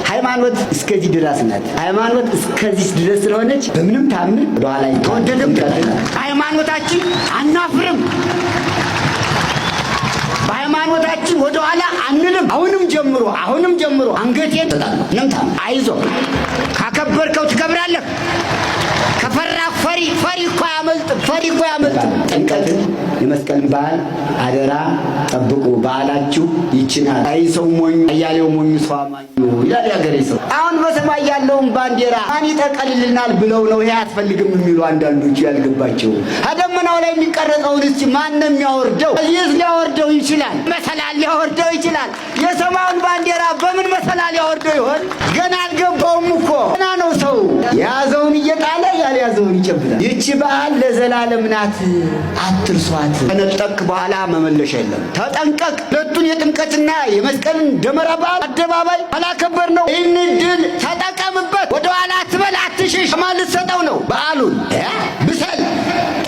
ሃይማኖት እስከዚህ ድረስ ናት። ሃይማኖት እስከዚህ ድረስ ስለሆነች በምንም ታምር ወደ ኋላ ተወደደም ሃይማኖታችን አናፍርም። በሃይማኖታችን ወደ ኋላ አንልም። አሁንም ጀምሮ አንገቴን ተጣጣ ነምታ አይዞ ካከበርከው ትከብራለህ። ከፈራ ፈሪ እኮ ያመልጥ ጥንቀት የመስቀልን በዓል አደራ ጠብቁ። በዓላችሁ ይችናል። አይ ሰው ሞኝ አያሌው ሞኝ ሰው አማኙ ይላል ያገሬ ሰው። አሁን በሰማይ ያለውን ባንዲራ ማን ይጠቀልልናል ብለው ነው ይሄ አትፈልግም የሚሉ አንዳንዶች ያልገባቸው። አደመናው ላይ የሚቀረጸውን እስቲ ማን ነው የሚያወርደው? እዚህስ ሊያወርደው ይችላል። መሰላል ሊያወርደው ይችላል። የሰማዩን ባንዲራ በምን መሰላል ያወርደው ይሆን? ገና አልገባውም እኮ ገና ነው። ሰው የያዘውን እየጣለ ያልያዘውን ይጨብጣል። ይቺ በዓል ለዘላለም ናት፣ አትርሷት። ከነጠቅ በኋላ መመለሻ የለም። ተጠንቀቅ። ሁለቱን የጥምቀትና የመስቀልን ደመራ በዓል አደባባይ አላከበር ነው። ይህን ድል ተጠቀምበት። ወደ ኋላ አትበል፣ አትሽሽ። ማን ልትሰጠው ነው በዓሉን? ብሰል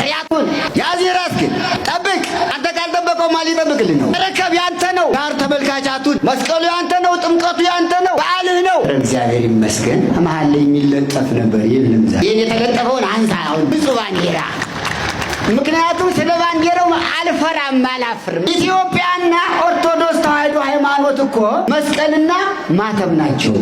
ጥያቱን ያዝ፣ ራስህን ጠብቅ። አንተ ካልጠበቀው ማን ሊጠብቅልህ ነው? ረከብ ያንተ ነው። ጋር ተመልካቻቱን መስቀሉ ያንተ ነው፣ ጥምቀቱ ያንተ ነው፣ በዓልህ ነው። እግዚአብሔር ይመስገን። መሀል ላይ የሚለጠፍ ነበር፣ የለም። ይህን የተለጠፈውን አንሳ አሁን ብዙ ባንዲራ። ምክንያቱም ስለ ባንዲራው አልፈራም አላፍርም። ኢትዮጵያና ኦርቶዶክስ ተዋሕዶ ሃይማኖት እኮ መስቀልና ማተብ ናቸው።